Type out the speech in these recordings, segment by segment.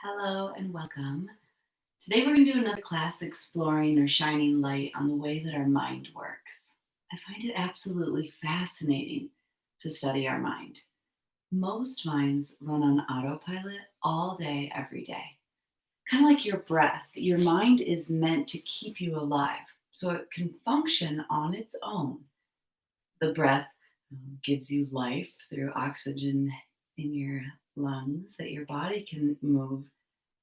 Hello and welcome. Today we're going to do another class exploring or shining light on the way that our mind works. I find it absolutely fascinating to study our mind. Most minds run on autopilot all day, every day. Kind of like your breath, your mind is meant to keep you alive so it can function on its own. The breath gives you life through oxygen in your lungs that your body can move.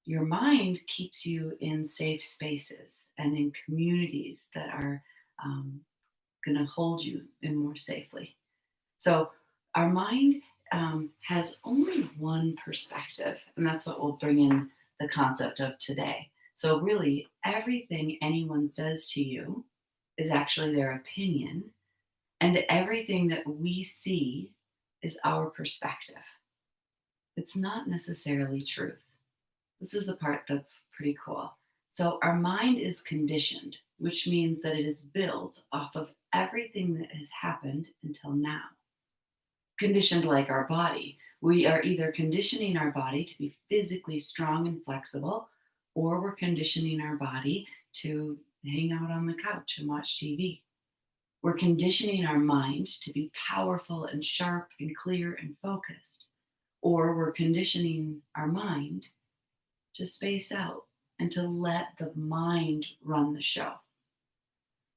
Your mind keeps you in safe spaces and in communities that are going to hold you in more safely. So, our mind has only one perspective, and that's what we'll bring in the concept of today. So, really, everything anyone says to you is actually their opinion, and everything that we see is our perspective. It's not necessarily truth. This is the part that's pretty cool. So, our mind is conditioned, which means that it is built off of everything that has happened until now. Conditioned like our body. We are either conditioning our body to be physically strong and flexible, or we're conditioning our body to hang out on the couch and watch TV. We're conditioning our mind to be powerful and sharp and clear and focused, or we're conditioning our mind to space out and to let the mind run the show.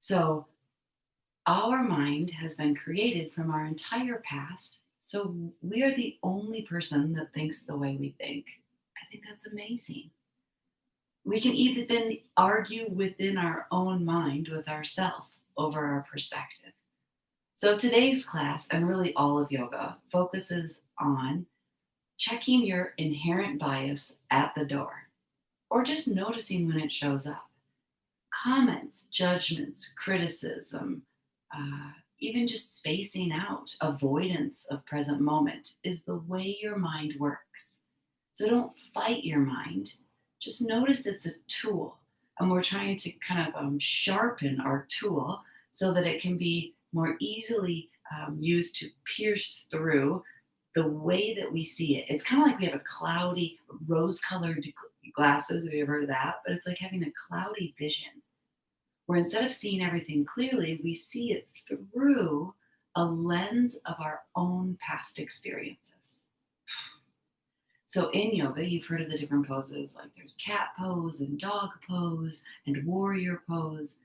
So, our mind has been created from our entire past. So, we are the only person that thinks the way we think. I think that's amazing. We can even argue within our own mind with ourselves over our perspective. So, today's class, and really all of yoga, focuses on checking your inherent bias at the door, or just noticing when it shows up. Comments, judgments, criticism, even just spacing out, avoidance of present moment is the way your mind works. So don't fight your mind, just notice it's a tool. And we're trying to kind of sharpen our tool so that it can be more easily used to pierce through the way that we see it. It's kind of like we have a cloudy, rose colored glasses. Have you ever heard of that? But it's like having a cloudy vision where instead of seeing everything clearly, we see it through a lens of our own past experiences. So in yoga, you've heard of the different poses, like there's cat pose and dog pose and warrior pose.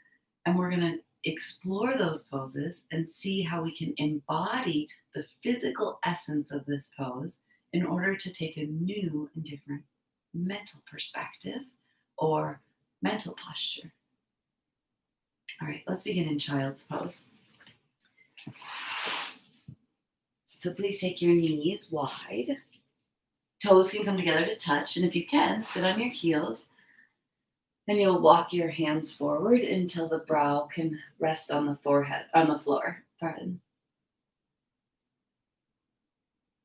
And we're going to explore those poses and see how we can embody the physical essence of this pose in order to take a new and different mental perspective or mental posture. All right, let's begin in child's pose. So please take your knees wide. Toes can come together to touch, and if you can, sit on your heels. Then you'll walk your hands forward until the brow can rest on the floor. Pardon.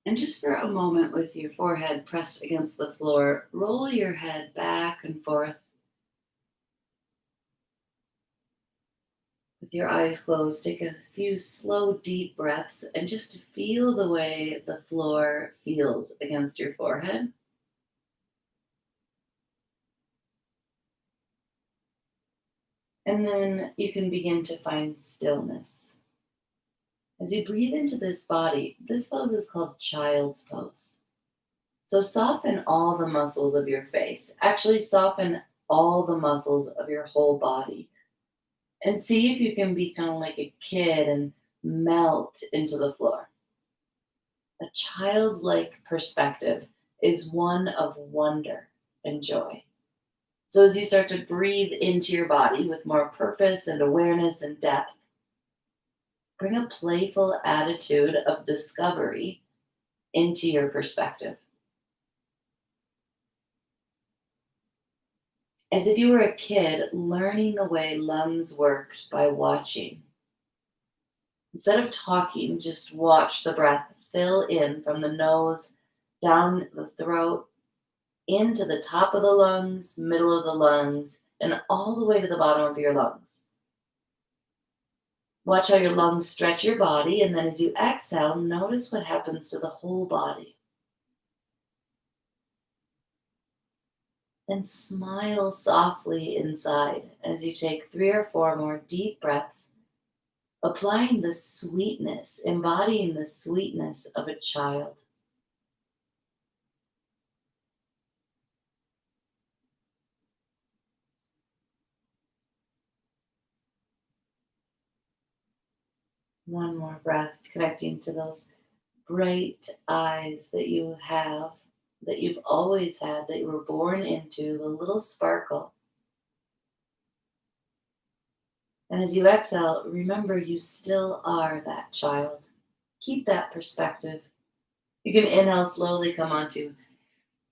And just for a moment with your forehead pressed against the floor, roll your head back and forth with your eyes closed. Take a few slow, deep breaths and just feel the way the floor feels against your forehead. And then you can begin to find stillness. As you breathe into this body, this pose is called child's pose. So soften all the muscles of your face. Actually, soften all the muscles of your whole body. And see if you can become like a kid and melt into the floor. A childlike perspective is one of wonder and joy. So as you start to breathe into your body with more purpose and awareness and depth, bring a playful attitude of discovery into your perspective. As if you were a kid learning the way lungs worked by watching. Instead of talking, just watch the breath fill in from the nose, down the throat, into the top of the lungs, middle of the lungs, and all the way to the bottom of your lungs. Watch how your lungs stretch your body, and then as you exhale, notice what happens to the whole body. And smile softly inside as you take 3 or 4 more deep breaths, applying the sweetness, embodying the sweetness of a child. One more breath, connecting to those bright eyes that you have, that you've always had, that you were born into, the little sparkle. And as you exhale, remember you still are that child. Keep that perspective. You can inhale slowly, come onto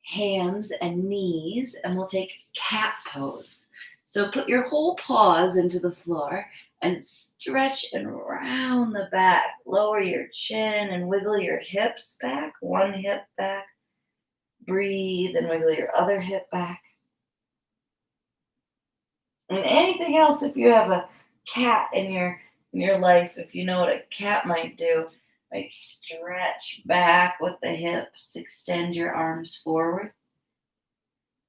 hands and knees, and we'll take cat pose. So put your whole paws into the floor and stretch and round the back. Lower your chin and wiggle your hips back, one hip back. Breathe and wiggle your other hip back. And anything else, if you have a cat in your life, if you know what a cat might do, like stretch back with the hips, extend your arms forward.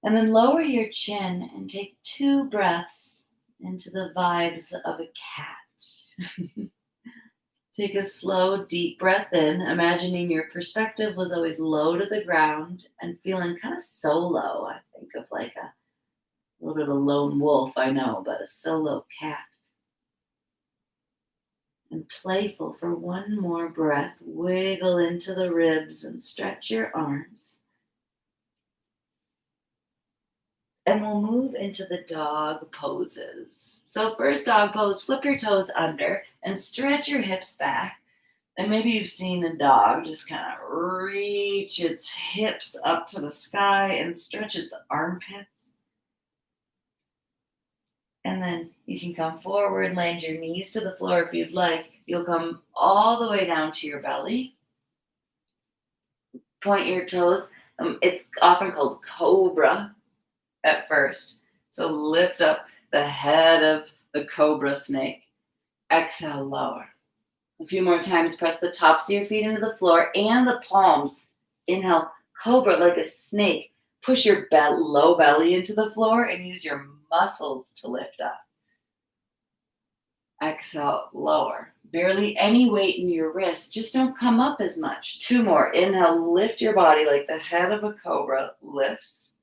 And then lower your chin and take 2 breaths into the vibes of a cat. Take a slow, deep breath in, imagining your perspective was always low to the ground and feeling kind of solo. I think of like a little bit of a lone wolf, I know, but a solo cat. And playful for one more breath, wiggle into the ribs and stretch your arms. And we'll move into the dog poses. So, first dog pose, flip your toes under and stretch your hips back. And maybe you've seen a dog just kind of reach its hips up to the sky and stretch its armpits. And then you can come forward, land your knees to the floor if you'd like. You'll come all the way down to your belly. Point your toes. It's often called cobra at first. So lift up the head of the cobra snake. Exhale, lower. A few more times, press the tops of your feet into the floor and the palms. Inhale, cobra like a snake. Push your low belly into the floor and use your muscles to lift up. Exhale, lower. Barely any weight in your wrists. Just don't come up as much. 2 more. Inhale, lift your body like the head of a cobra lifts.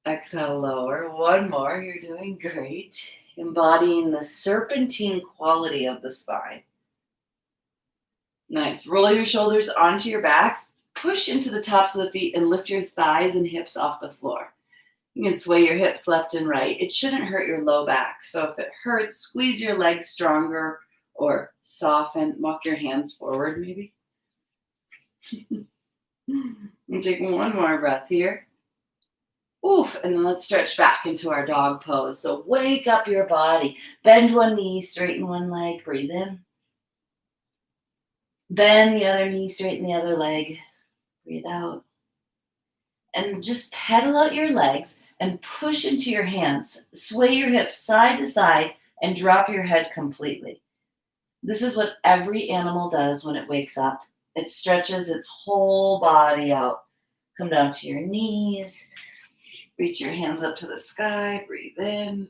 Exhale, lower. 1 more. You're doing great. Embodying the serpentine quality of the spine. Nice. Roll your shoulders onto your back. Push into the tops of the feet and lift your thighs and hips off the floor. You can sway your hips left and right. It shouldn't hurt your low back. So if it hurts, squeeze your legs stronger or soften. Walk your hands forward, maybe. And take 1 more breath here. Oof, and then let's stretch back into our dog pose. So wake up your body. Bend 1 knee, straighten 1 leg. Breathe in. Bend the other knee, straighten the other leg. Breathe out. And just pedal out your legs and push into your hands. Sway your hips side to side and drop your head completely. This is what every animal does when it wakes up. It stretches its whole body out. Come down to your knees. Reach your hands up to the sky. Breathe in.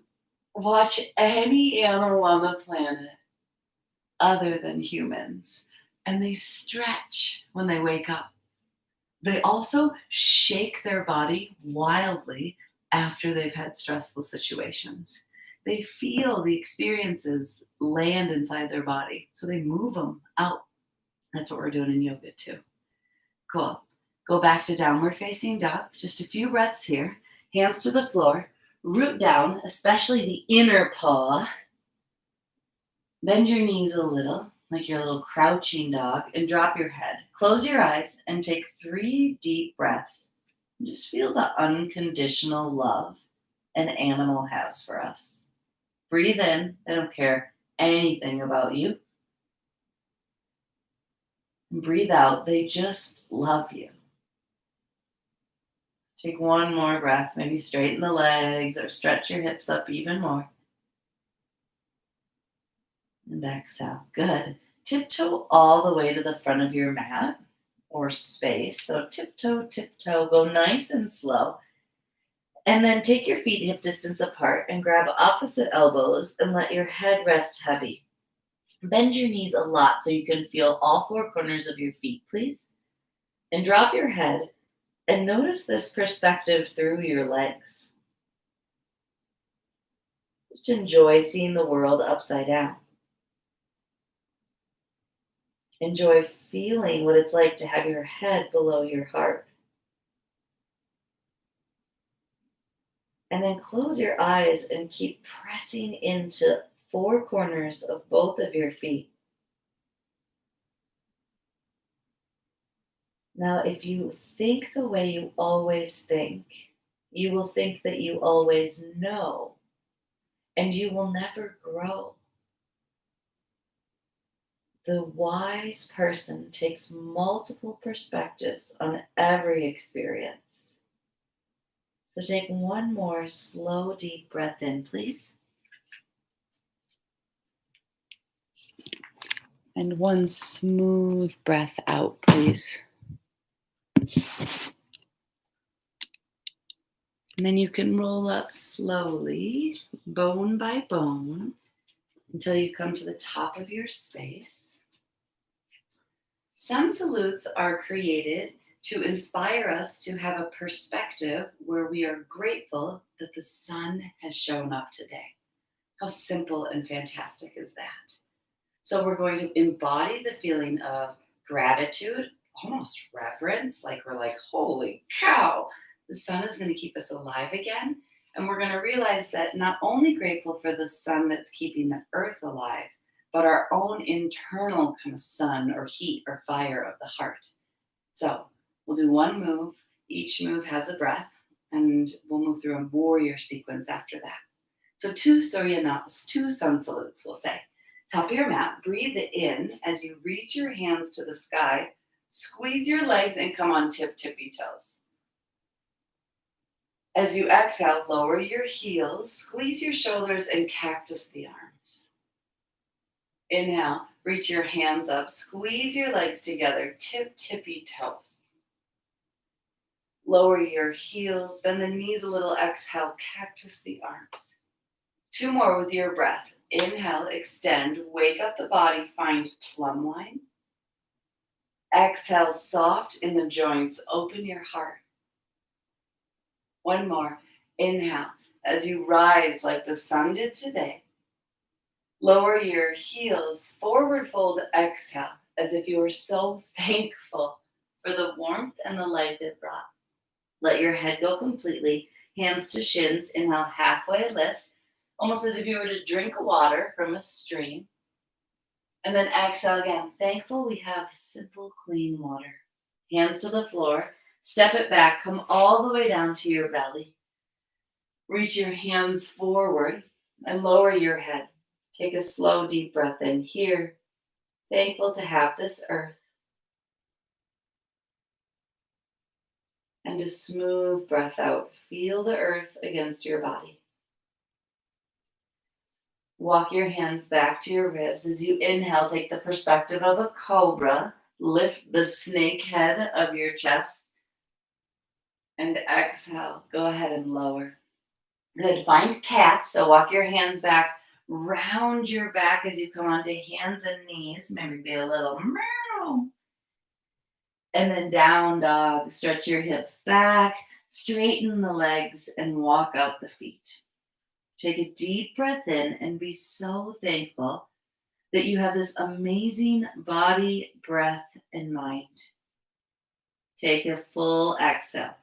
Watch any animal on the planet other than humans, and they stretch when they wake up. They also shake their body wildly after they've had stressful situations. They feel the experiences land inside their body, so they move them out. That's what we're doing in yoga too. Cool. Go back to downward facing dog. Just a few breaths here. Hands to the floor. Root down, especially the inner paw. Bend your knees a little, like your little crouching dog, and drop your head. Close your eyes and take 3 deep breaths. Just feel the unconditional love an animal has for us. Breathe in. They don't care anything about you. And breathe out. They just love you. Take 1 more breath. Maybe straighten the legs or stretch your hips up even more. And exhale. Good. Tiptoe all the way to the front of your mat. or space. So tiptoe, tiptoe, go nice and slow. And then take your feet hip distance apart and grab opposite elbows and let your head rest heavy. Bend your knees a lot so you can feel all four corners of your feet, please. And drop your head and notice this perspective through your legs. Just enjoy seeing the world upside down. Enjoy feeling what it's like to have your head below your heart. And then close your eyes and keep pressing into four corners of both of your feet. Now, if you think the way you always think, you will think that you always know, and you will never grow. The wise person takes multiple perspectives on every experience. So take one more slow, deep breath in, please. And one smooth breath out, please. And then you can roll up slowly, bone by bone, until you come to the top of your space. Sun salutes are created to inspire us to have a perspective where we are grateful that the sun has shown up today. How simple and fantastic is that? So we're going to embody the feeling of gratitude, almost reverence, like we're like, holy cow, the sun is going to keep us alive again. And we're going to realize that not only grateful for the sun that's keeping the earth alive, but our own internal kind of sun or heat or fire of the heart. So we'll do one move. Each move has a breath, and we'll move through a warrior sequence after that. So two sun salutes, we'll say. Top of your mat, breathe in as you reach your hands to the sky, squeeze your legs and come on tippy toes. As you exhale, lower your heels, squeeze your shoulders and cactus the arms. Inhale, reach your hands up, squeeze your legs together, tippy toes. Lower your heels, bend the knees a little, exhale, cactus the arms. Two more with your breath. Inhale, extend, wake up the body, find plumb line. Exhale, soft in the joints, open your heart. One more. Inhale, as you rise like the sun did today. Lower your heels, forward fold, exhale, as if you were so thankful for the warmth and the life it brought. Let your head go completely, hands to shins, inhale, halfway lift, almost as if you were to drink water from a stream. And then exhale again, thankful we have simple, clean water. Hands to the floor, step it back, come all the way down to your belly. Reach your hands forward and lower your head. Take a slow, deep breath in here. Thankful to have this earth. And a smooth breath out. Feel the earth against your body. Walk your hands back to your ribs. As you inhale, take the perspective of a cobra. Lift the snake head of your chest. And exhale. Go ahead and lower. Good. Find cat. So walk your hands back. Round your back as you come onto hands and knees. Maybe a little meow. And then down dog. Stretch your hips back. Straighten the legs and walk out the feet. Take a deep breath in and be so thankful that you have this amazing body, breath, and mind. Take a full exhale.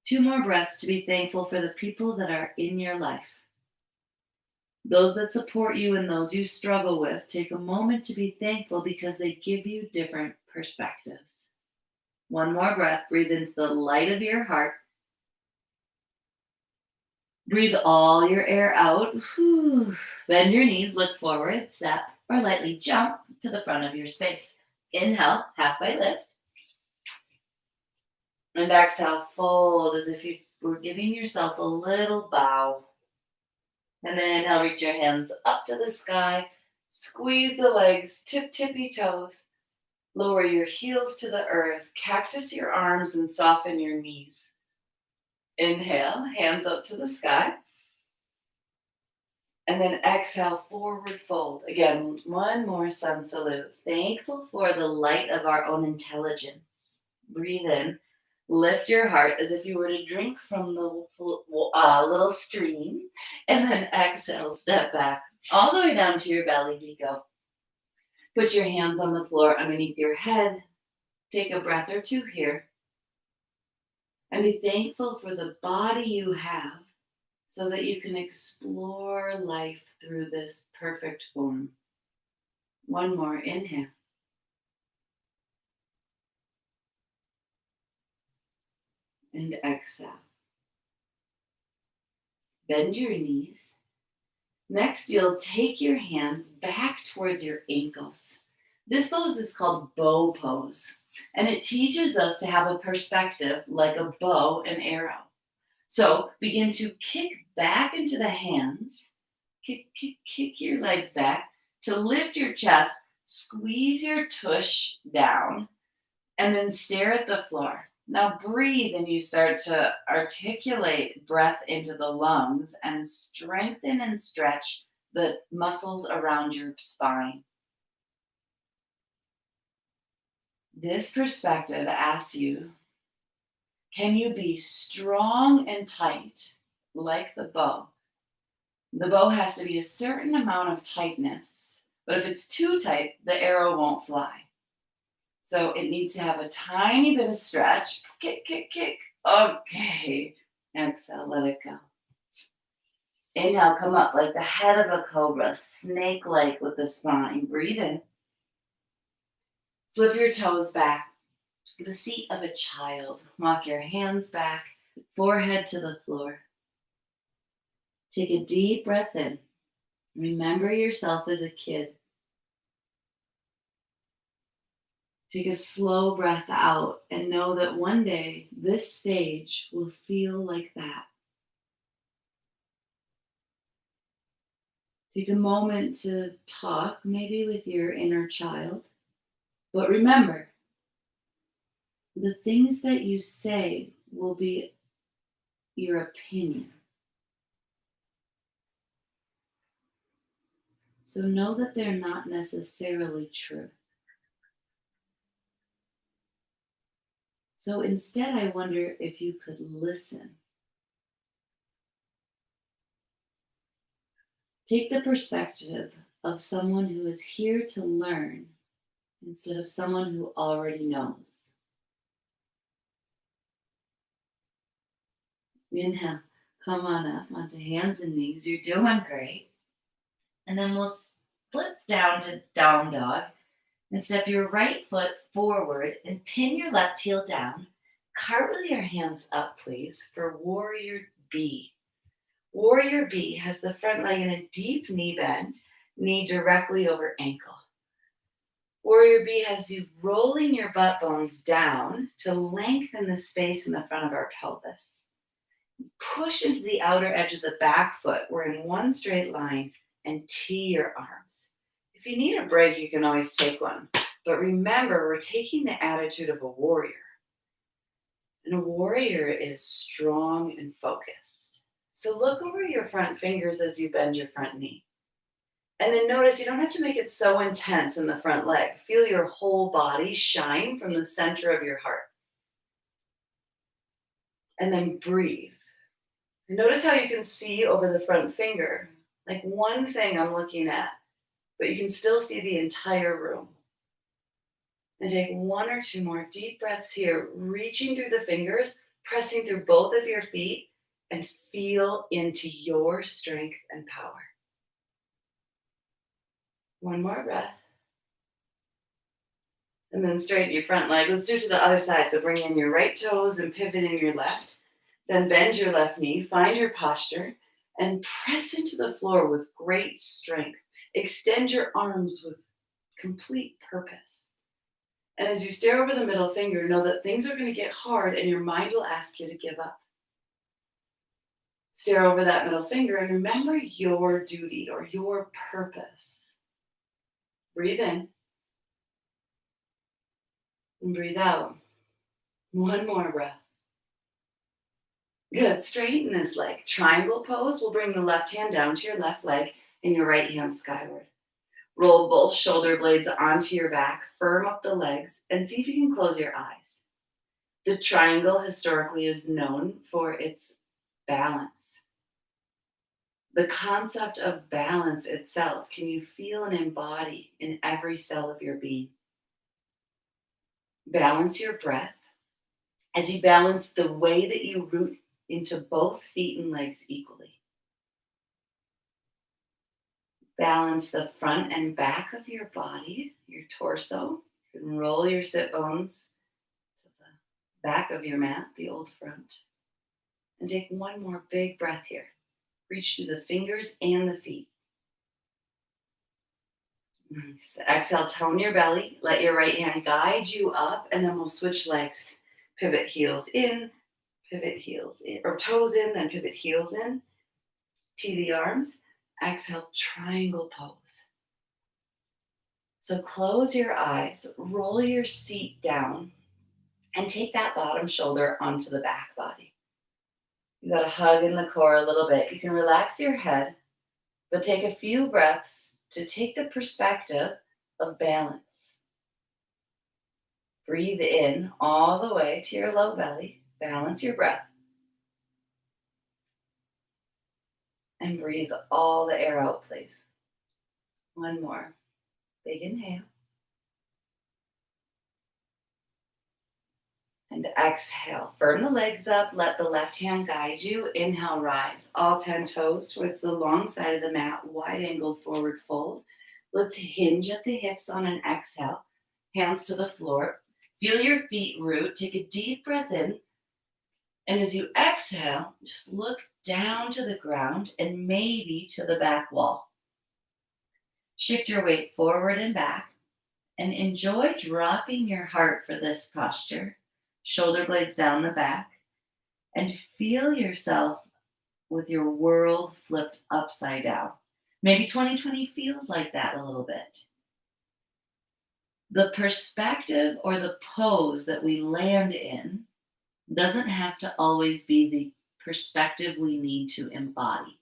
Two more breaths to be thankful for the people that are in your life. Those that support you and those you struggle with, take a moment to be thankful because they give you different perspectives. One more breath. Breathe into the light of your heart. Breathe all your air out. Whew. Bend your knees, look forward, step, or lightly jump to the front of your space. Inhale, halfway lift. And exhale, fold as if you were giving yourself a little bow. And then inhale, reach your hands up to the sky. Squeeze the legs, tippy toes. Lower your heels to the earth, cactus your arms, and soften your knees. Inhale, hands up to the sky. And then exhale, forward fold. Again, one more sun salute. Thankful for the light of our own intelligence. Breathe in. Lift your heart as if you were to drink from the little stream. And then exhale, step back all the way down to your belly. We go. Put your hands on the floor underneath your head. Take a breath or two here. And be thankful for the body you have so that you can explore life through this perfect form. One more, inhale. And exhale. Bend your knees. Next, you'll take your hands back towards your ankles. This pose is called bow pose, and it teaches us to have a perspective like a bow and arrow. So begin to kick back into the hands, kick your legs back to lift your chest, squeeze your tush down, and then stare at the floor. Now breathe and you start to articulate breath into the lungs and strengthen and stretch the muscles around your spine. This perspective asks you, can you be strong and tight like the bow? The bow has to be a certain amount of tightness, but if it's too tight, the arrow won't fly. So it needs to have a tiny bit of stretch. Kick, kick, kick. Okay. Exhale, let it go. Inhale, come up like the head of a cobra, snake-like with the spine. Breathe in. Flip your toes back. The seat of a child. Walk your hands back, forehead to the floor. Take a deep breath in. Remember yourself as a kid. Take a slow breath out and know that one day this stage will feel like that. Take a moment to talk, maybe with your inner child. But remember, the things that you say will be your opinion. So know that they're not necessarily true. So instead, I wonder if you could listen. Take the perspective of someone who is here to learn instead of someone who already knows. Inhale, come on up onto hands and knees. You're doing great. And then we'll flip down to down dog and step your right foot forward and pin your left heel down. Cartwheel your hands up, please, for Warrior B. Warrior B has the front leg in a deep knee bend, knee directly over ankle. Warrior B has you rolling your butt bones down to lengthen the space in the front of our pelvis. Push into the outer edge of the back foot. We're in one straight line and tee your arms. If you need a break, you can always take one. But remember, we're taking the attitude of a warrior. And a warrior is strong and focused. So look over your front fingers as you bend your front knee. And then notice you don't have to make it so intense in the front leg. Feel your whole body shine from the center of your heart. And then breathe. And notice how you can see over the front finger. Like one thing I'm looking at, but you can still see the entire room. And take one or two more deep breaths here, reaching through the fingers, pressing through both of your feet, and feel into your strength and power. One more breath. And then straighten your front leg. Let's do it to the other side. So bring in your right toes and pivot in your left. Then bend your left knee, find your posture, and press into the floor with great strength. Extend your arms with complete purpose. And as you stare over the middle finger, know that things are going to get hard and your mind will ask you to give up. Stare over that middle finger and remember your duty or your purpose. Breathe in. And breathe out. One more breath. Good. Straighten this leg. Triangle pose. We'll bring the left hand down to your left leg and your right hand skyward. Roll both shoulder blades onto your back. Firm up the legs and see if you can close your eyes. The triangle historically is known for its balance. The concept of balance itself, can you feel and embody in every cell of your being? Balance your breath as you balance the way that you root into both feet and legs equally. Balance the front and back of your body, your torso. You can roll your sit bones to the back of your mat, the old front. And take one more big breath here. Reach through the fingers and the feet. Nice. Exhale, tone your belly. Let your right hand guide you up, and then we'll switch legs. Pivot heels in, or toes in, then pivot heels in. Tee the arms. Exhale, triangle pose. So close your eyes, roll your seat down, and take that bottom shoulder onto the back body. You got a hug in the core a little bit. You can relax your head, but take a few breaths to take the perspective of balance. Breathe in all the way to your low belly. Balance your breath. And breathe all the air out, please. One more. Big inhale. And exhale. Firm the legs up. Let the left hand guide you. Inhale, rise. All 10 toes towards the long side of the mat. Wide angled forward fold. Let's hinge at the hips on an exhale. Hands to the floor. Feel your feet root. Take a deep breath in. And as you exhale, just look down to the ground and maybe to the back wall. Shift your weight forward and back. And enjoy dropping your heart for this posture. Shoulder blades down the back, and feel yourself with your world flipped upside down. Maybe 2020 feels like that a little bit. The perspective or the pose that we land in doesn't have to always be the perspective we need to embody.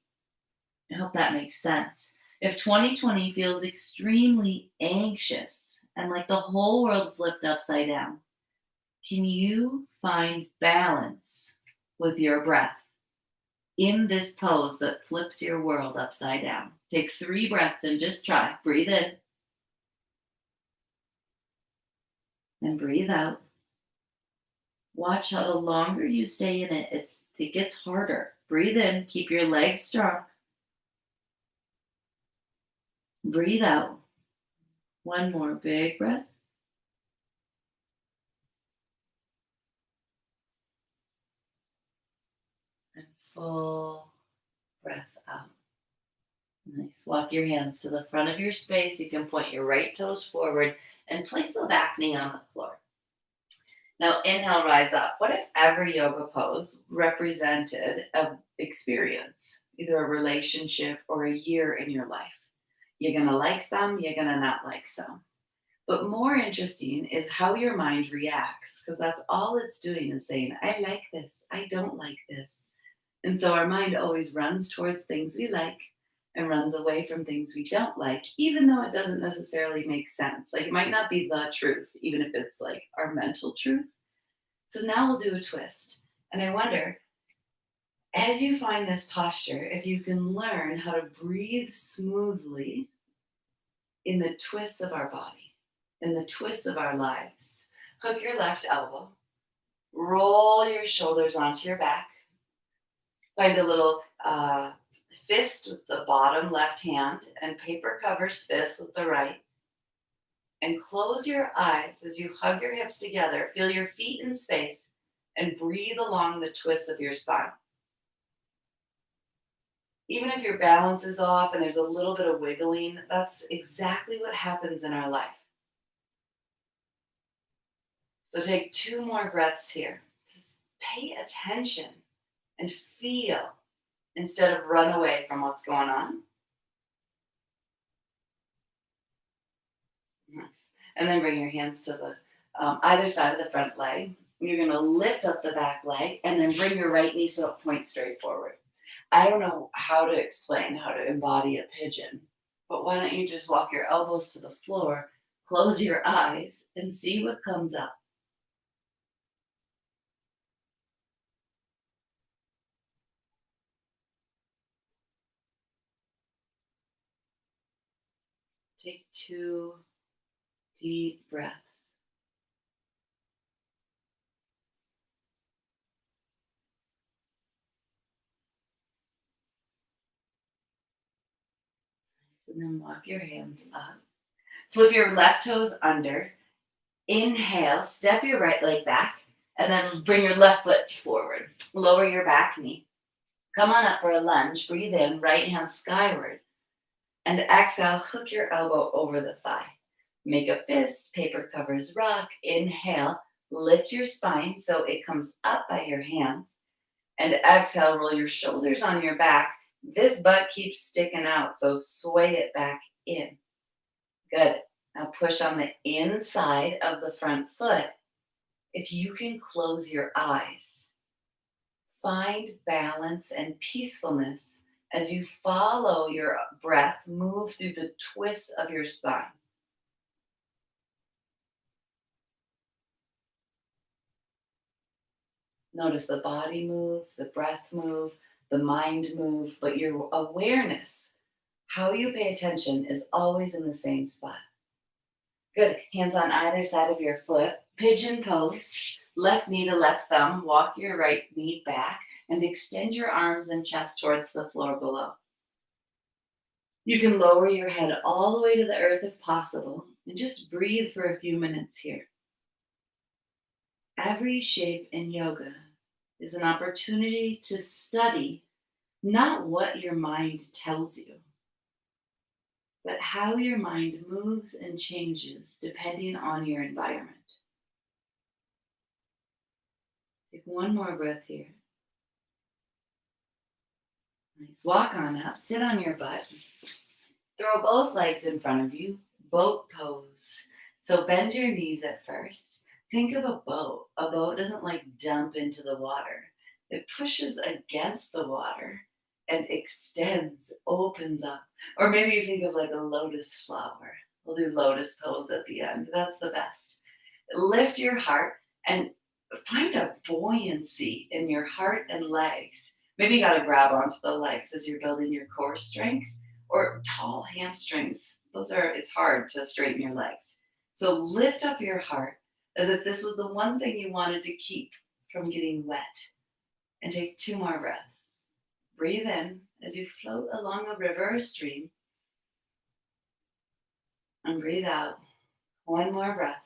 I hope that makes sense. If 2020 feels extremely anxious and like the whole world flipped upside down, can you find balance with your breath in this pose that flips your world upside down? Take 3 breaths and just try. Breathe in. And breathe out. Watch how the longer you stay in it, it gets harder. Breathe in. Keep your legs strong. Breathe out. One more big breath. And full breath out. Nice. Walk your hands to the front of your space. You can point your right toes forward and place the back knee on the floor. Now inhale, rise up. What if every yoga pose represented an experience, either a relationship or a year in your life? You're going to like some, you're going to not like some. But more interesting is how your mind reacts, because that's all it's doing is saying, I like this, I don't like this. And so our mind always runs towards things we like and runs away from things we don't like, even though it doesn't necessarily make sense. Like it might not be the truth, even if it's like our mental truth. So now we'll do a twist. And I wonder, as you find this posture, if you can learn how to breathe smoothly in the twists of our body, in the twists of our lives. Hook your left elbow. Roll your shoulders onto your back. Find a little fist with the bottom left hand and paper covers fist with the right. And close your eyes as you hug your hips together. Feel your feet in space and breathe along the twists of your spine. Even if your balance is off and there's a little bit of wiggling, that's exactly what happens in our life. So take 2 more breaths here. Just pay attention and feel instead of run away from what's going on. Nice. And then bring your hands to the either side of the front leg. You're going to lift up the back leg and then bring your right knee so it points straight forward. I don't know how to explain how to embody a pigeon, but why don't you just walk your elbows to the floor, close your eyes, and see what comes up. Take 2 deep breaths. And then walk your hands up. Flip your left toes under. Inhale, step your right leg back, and then bring your left foot forward. Lower your back knee. Come on up for a lunge. Breathe in, right hand skyward. And exhale, hook your elbow over the thigh. Make a fist, paper covers rock. Inhale, lift your spine so it comes up by your hands. And exhale, roll your shoulders on your back. This butt keeps sticking out, so sway it back in. Good. Now push on the inside of the front foot. If you can close your eyes, find balance and peacefulness as you follow your breath move through the twists of your spine. Notice the body move, the breath move, the mind move, but your awareness, how you pay attention, is always in the same spot. Good. Hands on either side of your foot. Pigeon pose. Left knee to left thumb. Walk your right knee back and extend your arms and chest towards the floor below. You can lower your head all the way to the earth if possible and just breathe for a few minutes here. Every shape in yoga is an opportunity to study not what your mind tells you, but how your mind moves and changes depending on your environment. Take one more breath here. Nice. Walk on up, sit on your butt. Throw both legs in front of you, boat pose. So bend your knees at first. Think of a boat. A boat doesn't dump into the water. It pushes against the water and extends, opens up. Or maybe you think of a lotus flower. We'll do lotus pose at the end. That's the best. Lift your heart and find a buoyancy in your heart and legs. Maybe you got to grab onto the legs as you're building your core strength, or tall hamstrings. It's hard to straighten your legs. So lift up your heart as if this was the one thing you wanted to keep from getting wet. And take 2 more breaths. Breathe in as you float along a river or stream. And breathe out. 1 more breath.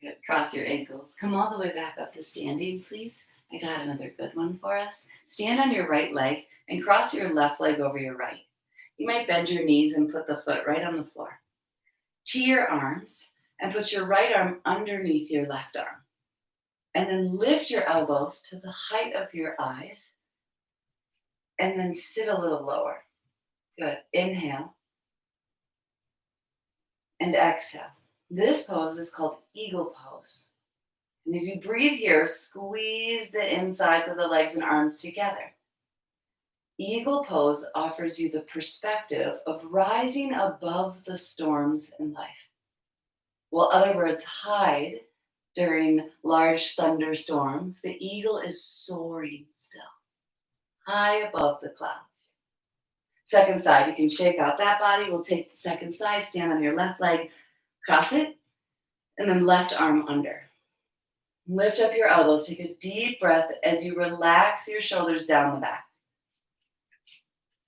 Good. Cross your ankles. Come all the way back up to standing, please. I got another good one for us. Stand on your right leg and cross your left leg over your right. You might bend your knees and put the foot right on the floor. Tee your arms and put your right arm underneath your left arm. And then lift your elbows to the height of your eyes. And then sit a little lower. Good. Inhale. And exhale. This pose is called eagle pose. And as you breathe here, squeeze the insides of the legs and arms together. Eagle pose offers you the perspective of rising above the storms in life. While other birds hide during large thunderstorms, the eagle is soaring still, high above the clouds. Second side, you can shake out that body. We'll take the second side, stand on your left leg, cross it, and then left arm under. Lift up your elbows, take a deep breath as you relax your shoulders down the back.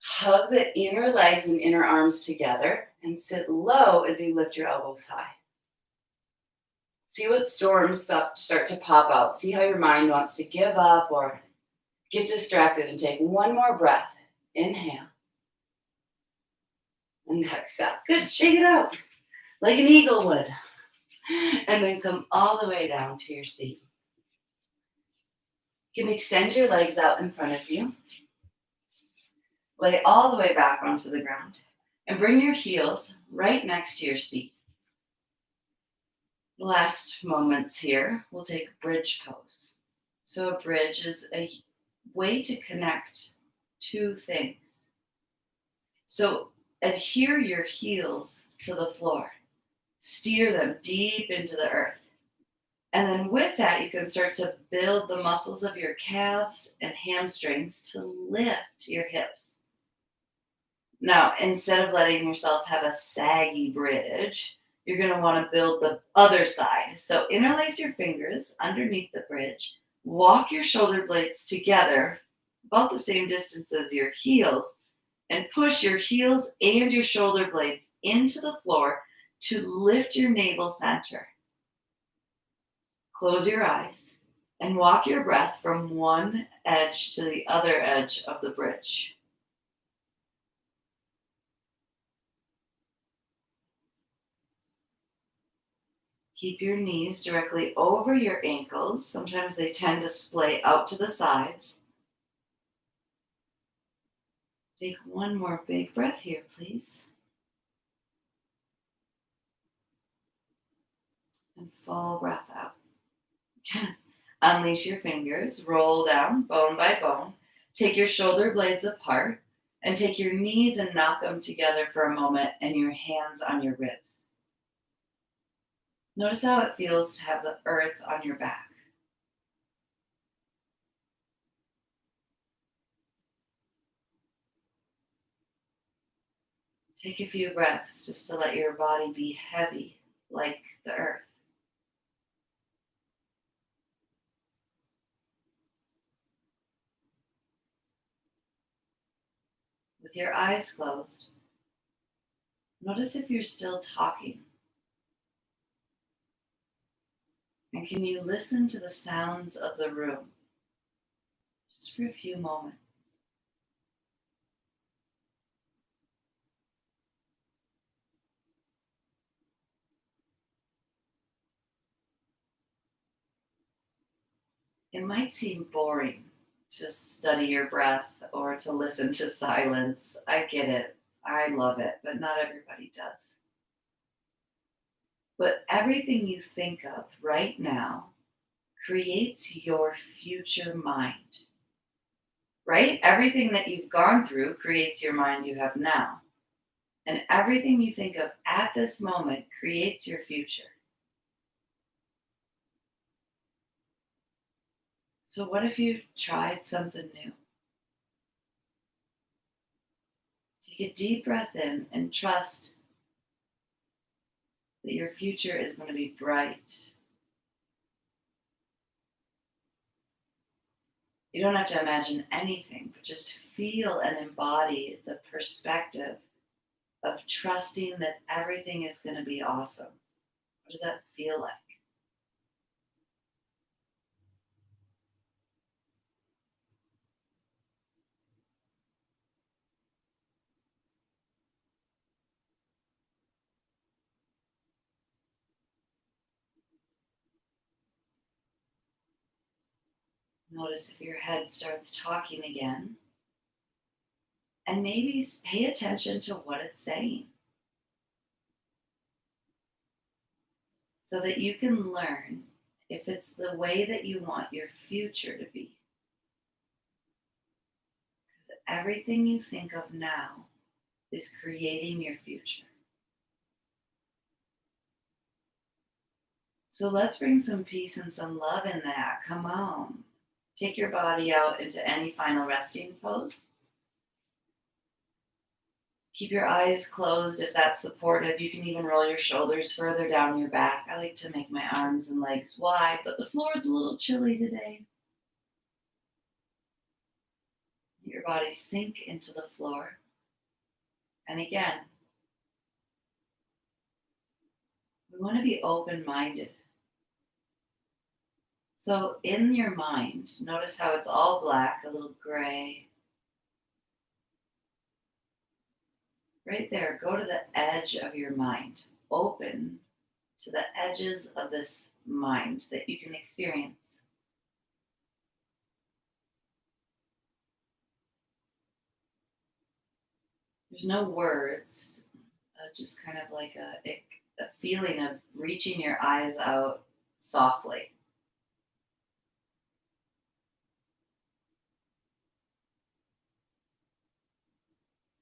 Hug the inner legs and inner arms together and sit low as you lift your elbows high. See what storms start to pop out. See how your mind wants to give up or get distracted, and take 1 more breath. Inhale. And exhale. Good. Shake it out like an eagle would. And then come all the way down to your seat. You can extend your legs out in front of you. Lay all the way back onto the ground. And bring your heels right next to your seat. The last moments here, we'll take bridge pose. So a bridge is a way to connect two things. So adhere your heels to the floor, steer them deep into the earth. And then with that, you can start to build the muscles of your calves and hamstrings to lift your hips. Now, instead of letting yourself have a saggy bridge, you're going to want to build the other side. So interlace your fingers underneath the bridge, walk your shoulder blades together about the same distance as your heels, and push your heels and your shoulder blades into the floor to lift your navel center. Close your eyes and walk your breath from one edge to the other edge of the bridge. Keep your knees directly over your ankles. Sometimes they tend to splay out to the sides. Take one more big breath here, please. And full breath out. Unleash your fingers, roll down bone by bone. Take your shoulder blades apart and take your knees and knock them together for a moment and your hands on your ribs. Notice how it feels to have the earth on your back. Take a few breaths just to let your body be heavy like the earth. With your eyes closed, notice if you're still talking. And can you listen to the sounds of the room just for a few moments? It might seem boring to study your breath or to listen to silence. I get it. I love it, but not everybody does. But everything you think of right now creates your future mind, right? Everything that you've gone through creates your mind you have now. And everything you think of at this moment creates your future. So, what if you tried something new? Take a deep breath in and trust that your future is going to be bright. You don't have to imagine anything, but just feel and embody the perspective of trusting that everything is going to be awesome. What does that feel like? Notice if your head starts talking again, and maybe pay attention to what it's saying so that you can learn if it's the way that you want your future to be. Because everything you think of now is creating your future. So let's bring some peace and some love in that. Come on. Take your body out into any final resting pose. Keep your eyes closed if that's supportive. You can even roll your shoulders further down your back. I like to make my arms and legs wide, but the floor is a little chilly today. Let your body sink into the floor. And again, we want to be open-minded. So in your mind, notice how it's all black, a little gray. Right there, go to the edge of your mind. Open to the edges of this mind that you can experience. There's no words, just kind of like a feeling of reaching your eyes out softly.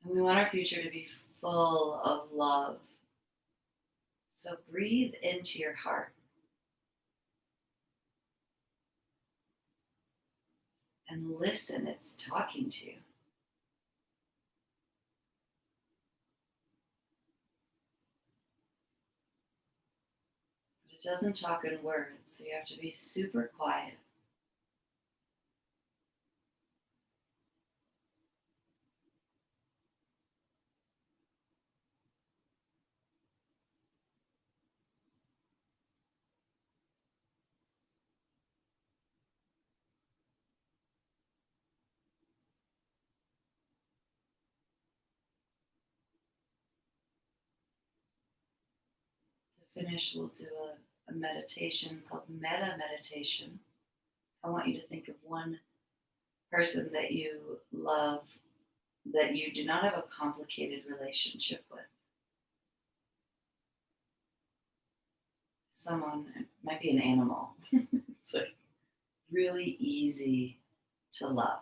And we want our future to be full of love. So breathe into your heart and listen. It's talking to you. But it doesn't talk in words, so you have to be super quiet. To finish, we'll do a meditation called meta meditation. I want you to think of one person that you love that you do not have a complicated relationship with. Someone, it might be an animal. It's like really easy to love.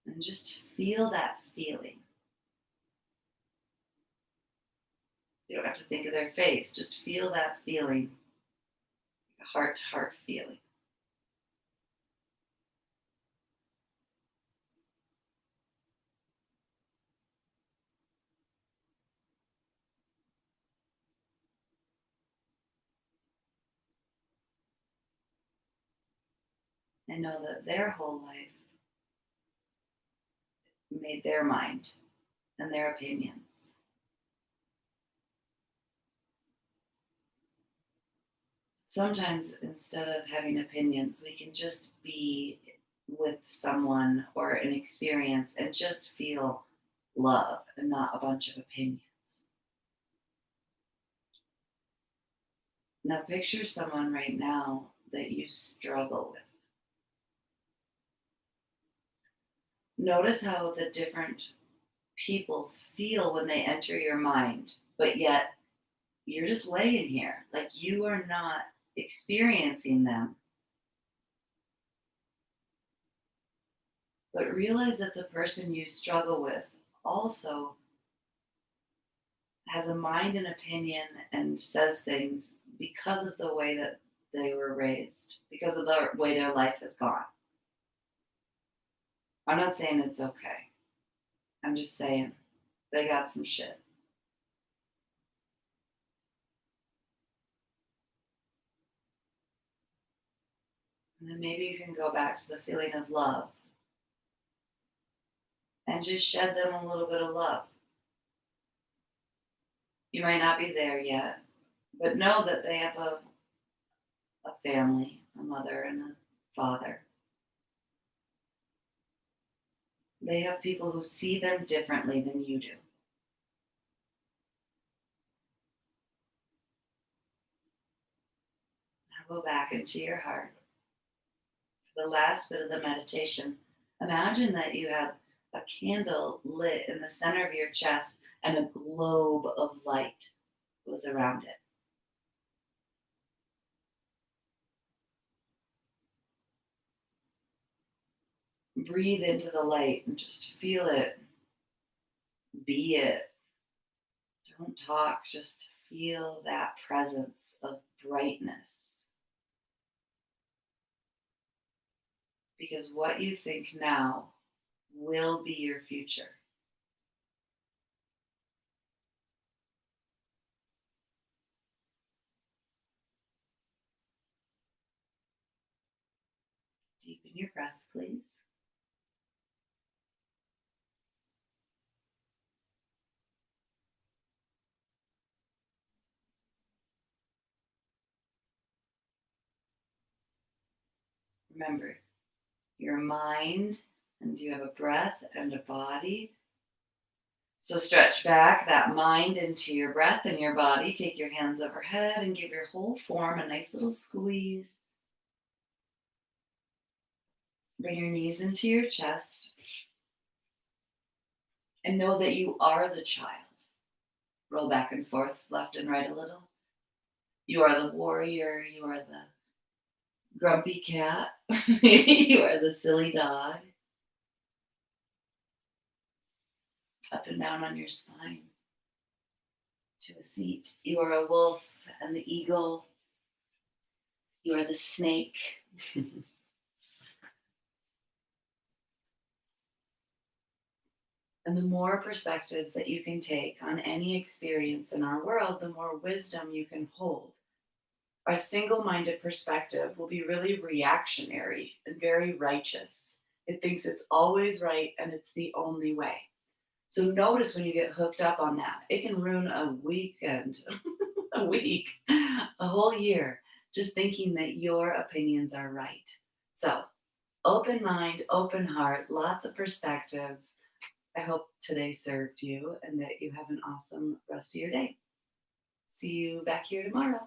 And just feel that feeling. You don't have to think of their face, just feel that feeling, a heart to heart feeling. And know that their whole life made their mind and their opinions. Sometimes instead of having opinions, we can just be with someone or an experience and just feel love and not a bunch of opinions. Now, picture someone right now that you struggle with. Notice how the different people feel when they enter your mind, but yet you're just laying here, like you are not experiencing them. But realize that the person you struggle with also has a mind and opinion and says things because of the way that they were raised, because of the way their life has gone. I'm not saying it's okay. I'm just saying they got some shit. And then maybe you can go back to the feeling of love and just shed them a little bit of love. You might not be there yet, but know that they have a family, a mother and a father. They have people who see them differently than you do. Now go back into your heart. For the last bit of the meditation, imagine that you have a candle lit in the center of your chest and a globe of light goes around it. Breathe into the light and just feel it, be it. Don't talk, just feel that presence of brightness. Because what you think now will be your future. Deepen your breath, please. Remember, your mind, and you have a breath and a body. So stretch back that mind into your breath and your body. Take your hands overhead and give your whole form a nice little squeeze. Bring your knees into your chest. And know that you are the child. Roll back and forth, left and right a little. You are the warrior. You are the grumpy cat. You are the silly dog. Up and down on your spine to a seat. You are a wolf and the eagle. You are the snake. And the more perspectives that you can take on any experience in our world, the more wisdom you can hold. Our single minded perspective will be really reactionary and very righteous. It thinks it's always right and it's the only way. So notice when you get hooked up on that, it can ruin a weekend, a week, a whole year, just thinking that your opinions are right. So, open mind, open heart, lots of perspectives. I hope today served you and that you have an awesome rest of your day. See you back here tomorrow.